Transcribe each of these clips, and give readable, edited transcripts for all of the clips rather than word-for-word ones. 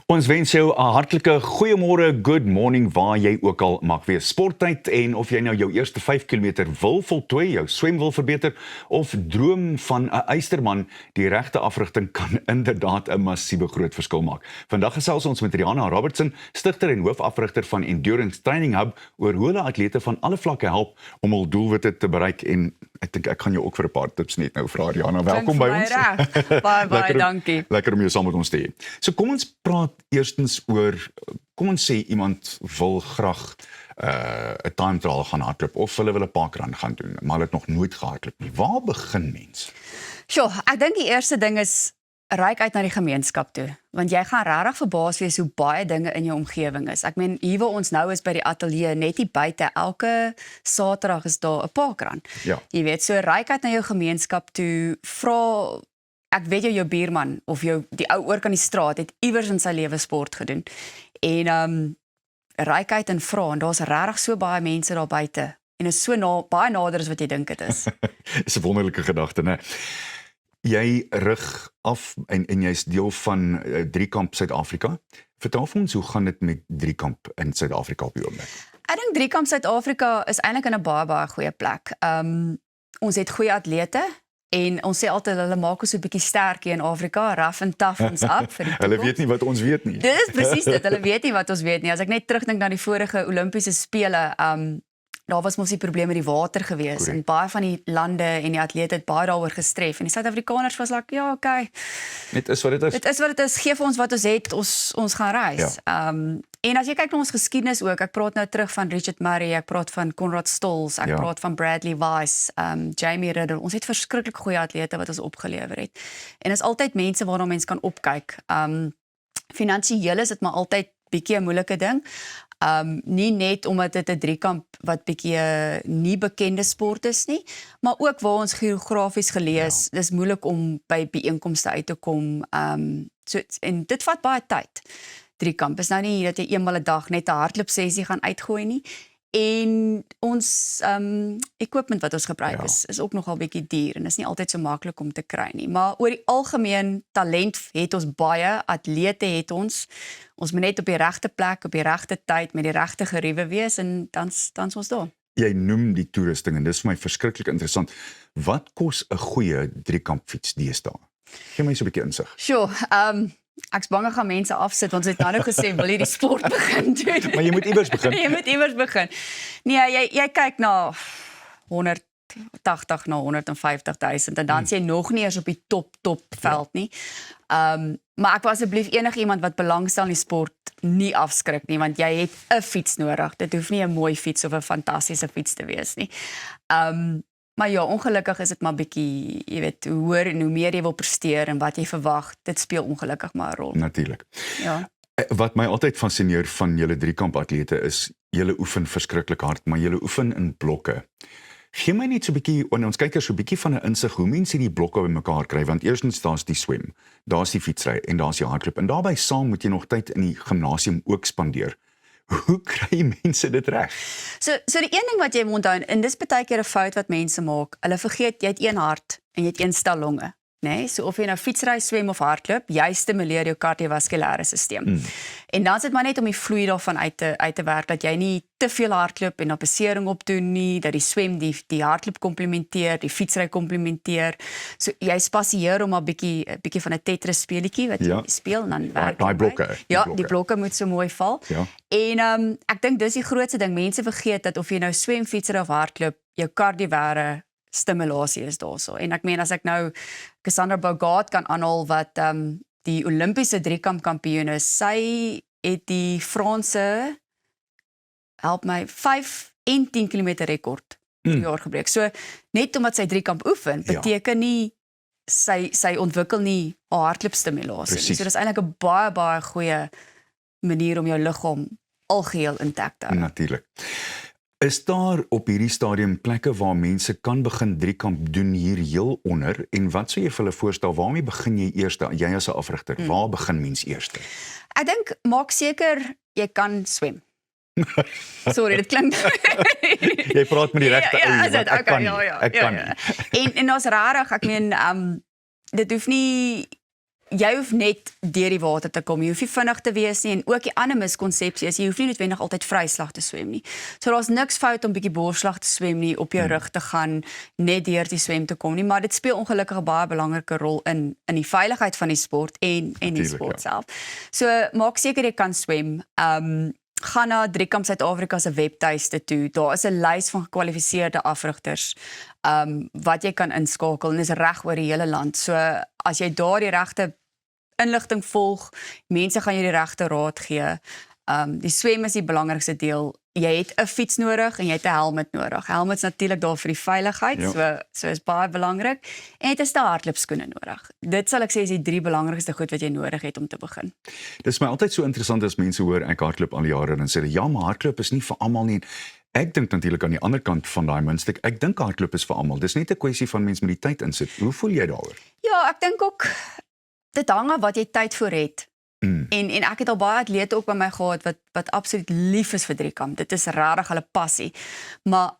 Ons wens jou 'n hartlike goeiemôre, good morning, waar jy ook al mag wees. Sporttyd en of jy nou jou eerste 5 km wil voltooi, jou swem wil verbeter of droom van 'n eysterman, die regte afrigting kan inderdaad 'n massiewe groot verskil maak. Vandag gesels ons met Rihanna Robertson, stigter en hoofafrigter van Endurance Training Hub, oor hoe hulle atlete van alle vlakke help om hul doelwitte te bereik. En ek dink ek gaan jou ook vir 'n paar tips net nou vra, Rihanna. Welkom by ons. Baie dankie. Lekker om jou saam met ons te hê. So kom ons praat eerstens oor, kom ons sê iemand wil graag 'n time trial gaan hardloop of hulle wil 'n parkrun gaan doen, maar hulle het nog nooit gehardloop nie. Waar begin mens? Sjoe, ek dink die eerste ding is reik uit na die gemeenskap toe, want jy gaan regtig verbaas wees hoe baie dinge in jou omgewing is. Ek meen, hier waar ons nou is by die ateljee, net hier buite, elke Saterdag is daar 'n parkrun. Ja. Jy weet, so reik uit na jou gemeenskap toe, vra. Ek weet jou buurman of die ou oor kan die straat het iewers in sy lewe sport gedoen. En reik uit en vra, en daar's regtig so baie mense daar buite. En is so baie nader as wat jy dink dit is. Dis 'n wonderlike gedagte, né? Jy rig af en jy's deel van Driekamp Suid-Afrika. Vertel vir ons, hoe gaan dit met Driekamp in Suid-Afrika op die oomblik? Ek dink Driekamp Suid-Afrika is eintlik in 'n baie goeie plek. Ons het goeie atlete. En ons sê altyd, hulle maak ons so 'n bietjie sterk hier in Afrika, rough and tough ons up vir die toekoms. Hulle weet nie wat ons weet nie. Dit is presies dit, hulle weet nie wat ons weet nie. As ek net terugdink na die vorige Olimpiese spele, daar was mos die probleem met die water gewees. Correct. En baie van die lande en die atlete het baie daaroor gestref. En die Suid-Afrikaners was like, ja, okay. Dit is wat dit is. Dit is wat dit is, gee vir ons wat ons het, ons gaan reis. Ja. En as jy kyk na ons geskiedenis ook, ek praat nou terug van Richard Murray, ek praat van Conrad Stolz, ek praat van Bradley Weiss, Jamie Riddle. Ons het verskriklik goeie atlete wat ons opgelewer het. En is altyd mense waarna mens kan opkyk. Finansiëel is dit maar altyd bietjie 'n moeilike ding. Nie net omdat dit 'n driekamp wat bietjie nie bekende sport is nie, maar ook waar ons geografies gelees, dis moeilik om by byeenkomste uit te kom. En dit vat baie tyd. Driekamp is nou nie dat jy eenmal 'n dag net 'n hardloopsessie gaan uitgooi nie. En ons equipment wat ons gebruik is ook nogal bietjie duur en is nie altyd so maklik om te kry nie. Maar oor die algemeen talent het ons baie, atlete het ons. Ons moet net op die regte plek, op die regte tyd, met die regte geriewe wees en dan ons daar. Jy noem die toerusting en dis vir my verskriklik interessant. Wat kos 'n goeie driekampfiets deesdae? Gee my so 'n bietjie insig. Sure, ek's bang gaan mense afsit, want ons het nou gesê, wil jy die sport begin doen? Maar jy moet iewers begin. Jy moet iewers begin. Nee, jy kyk na 180 na 150,000 en dan is jy nog nie eens op die top veld nie. Maar ek wil asseblief enigiemand wat belangstel in die sport nie afskrik nie, want jy het 'n fiets nodig. Dit hoef nie 'n mooi fiets of 'n fantastiese fiets te wees nie. Maar ja, ongelukkig is dit maar bietjie, jy weet, hoe hoër en hoe meer jy wil presteer en wat jy verwag, dit speel ongelukkig maar 'n rol. Natuurlik. Ja. Wat my altyd fascineer van julle driekampatlete is, julle oefen verskriklik hard, maar julle oefen in blokke. Gee my net so 'n bietjie, ons kyk hier so 'n bietjie van 'n insig hoe mense die blokke bymekaar kry, want eerstens daar's die swem, daar's die fietsry en daar's die hardloop. En daarbey saam moet jy nog tyd in die gimnasium ook spandeer. Hoe kry mense dit reg? So die een ding wat jy moet onthou, en dis baie keer 'n fout wat mense maak, hulle vergeet jy het een hart en jy het een stel longe. Nee, so of jy nou fietsry, swem of hardloop, jy stimuleer jou kardiovaskulêre stelsel. En dan is dit maar net om die vloei daarvan uit te werk, dat jy nie te veel hardloop en 'n besering opdoen nie, dat die swem die hardloop komplementeer, die fietsry komplementeer. So jy spasieer om 'n bietjie van 'n Tetris speletjie wat jy speel en dan werk daai blokke. Die blokke moet so mooi val. Ja. En ek dink dis die grootste ding. Mense vergeet dat of jy nou swem, fietsry of hardloop, jou kardiovaskulêre stimulasie is daarso. En ek meen, as ek nou Cassandra Bogaert kan aanhaal wat die Olimpiese driekamp kampioen is, sy het die Franse, help my, 5 en 10 km rekord per jaar gebreek. So net omdat sy driekamp oefen, beteken nie sy ontwikkel nie 'n hardloopstimulasie. So dis eintlik 'n baie goeie manier om jou liggaam algeheel intact te hou. Natuurlik. Is daar op hierdie stadium plekke waar mense kan begin driekamp doen hier heel onder, en wat sou jy vir hulle voorstel, waarmee begin jy eers, jy as 'n afrigter, waar begin mens eers? Ek dink, maak seker jy kan swem. Sorry, dit klink Jy praat met die regte ou, ek kan nie. En daar's rarig, ek meen, dit hoef nie jy hoef net deur die water te kom. Jy hoef nie vinnig te wees nie en ook die ander miskonsepsie is jy hoef nie noodwendig altyd vryslag te swem nie. So daar's niks fout om bietjie borsslag te swem nie, op jou rug te gaan, net deur die swem te kom nie, maar dit speel ongelukkig 'n baie belangrike rol in die veiligheid van die sport en die sport self. So maak seker jy kan swem. Gaan na Driekamp Suid-Afrika se webtuiste toe. Daar is 'n lys van gekwalifiseerde afrigters wat jy kan inskakel en dis reg oor die hele land. So as jy daar die regte inligting volg, mense gaan jou die regte raad gee. Die swem is die belangrikste deel. Jy het 'n fiets nodig en jy het 'n helmet nodig. Helmet is natuurlik daar vir die veiligheid, so is baie belangrik. En jy het 'n hardloopskoene nodig. Dit sal ek sê is die 3 belangrikste goed wat jy nodig het om te begin. Dit is my altyd so interessant as mense hoor ek hardloop al jare en sê ja, maar hardloop is nie vir almal nie. Ek dink natuurlik aan die ander kant van daai muntstuk. Ek dink hardloop is vir almal. Dis net 'n kwessie van mense met die tyd insit. Hoe voel jy daaroor? Ja, ek dink ook dit hang af wat jy tyd vir het. En ek het al baie atlete ook by my gehad wat absoluut lief is vir Driekamp. Dit is regtig hulle passie. Maar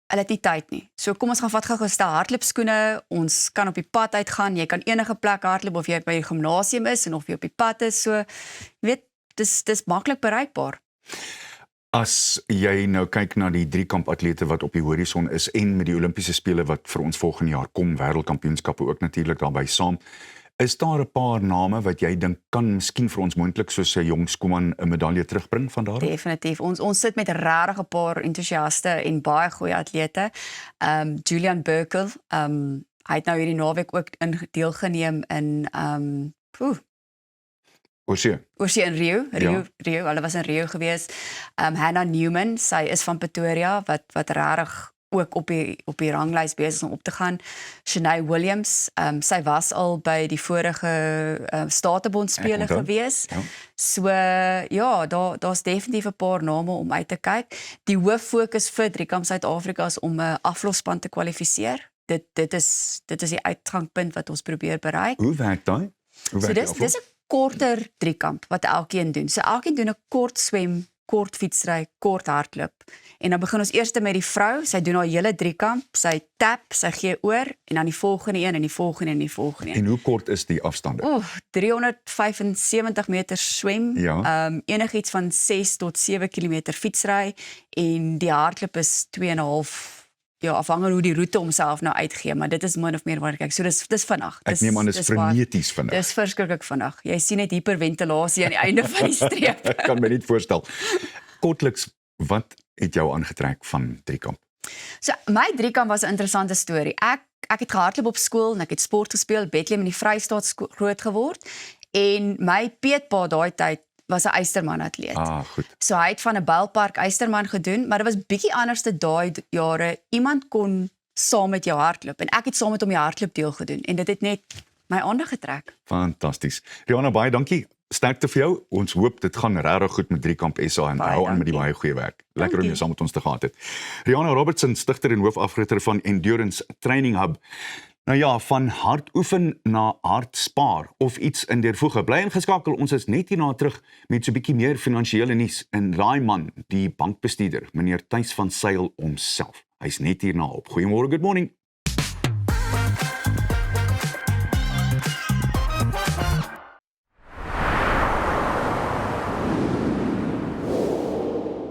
hulle het nie tyd nie. So kom ons gaan vat gou 'n stel hardloopskoene. Ons kan op die pad uitgaan. Jy kan enige plek hardloop of jy by die gimnasium is en of jy op die pad is. So jy weet, dis maklik bereikbaar. As jy nou kyk na die Driekamp atlete wat op die horison is en met die Olimpiese spele wat vir ons volgende jaar kom, wêreldkampioenskappe ook natuurlik daarbey saam. Is daar 'n paar name wat jy dink kan miskien vir ons moontlik soos 'n jong Skuman 'n medalje terugbring van daar? Definitief. Ons sit met regtig 'n paar entoesiaste en baie goeie atlete. Julian Burkel, hy het nou hierdie naweek ook deelgeneem in Oorsee in Rio, hulle was in Rio gewees. Hannah Newman, sy is van Pretoria wat regtig ook op die ranglys besig om op te gaan. Shanae Williams, sy was al by die vorige Statebond spele gewees. Ja. So ja, daar's definitief 'n paar name om uit te kyk. Die hoof fokus vir Driekamp Suid-Afrika is om 'n aflosspan te kwalifiseer. Dit is die uitgangspunt wat ons probeer bereik. Hoe werk daai? So dis 'n korter Driekamp wat elkeen doen. So elkeen doen 'n kort swem, kort fietsry, kort hardloop. En dan begin ons eers met die vrou. Sy doen haar hele Driekamp, sy tap, sy gee oor en dan die volgende een en die volgende en die volgende een. En hoe kort is die afstande? 375 meter swem, ja. Enigiets van 6 tot 7 kilometer fietsry en die hardloop is 2,5. Ja, afhangende hoe die roete homself nou uitgee, maar dit is min of meer wat ek kyk. So dis vinnig. Ek neem aan dis freneties vinnig. Dis verskriklik vinnig. Jy sien net hiperventilasie aan die einde van die streep. Ek kan my nie voorstel. Kortliks, wat het jou aangetrek van Driekamp? So my Driekamp was 'n interessante storie. Ek het gehardloop op skool en ek het sport gespeel, Bethlehem in die Vrystaat groot geword en my peetpa daai tyd was 'n Eysterman atleet. Goed. So hy het van 'n Bylpark Eysterman gedoen, maar dit was bietjie anders te daai jare. Iemand kon saam met jou hardloop en ek het saam met hom die hardloop deel gedoen en dit het net my aandag getrek. Fantasties. Rihanna, baie dankie. Sterkte vir jou. Ons hoop dit gaan regtig goed met Driekamp SA en hou aan met die baie goeie werk. Lekker om jou saam met ons te gehad het. Rihanna Robertson, stigter en hoofafrigter van Endurance Training Hub. Nou ja, van hard oefen na hard spaar of iets in dervoege. Bly ingeskakel, ons is net hierna terug met so 'n bietjie meer finansiële nuus en daai man, die bankbestuurder, meneer Thys van Sail homself. Hy's net hierna op. Goeiemôre, good morning.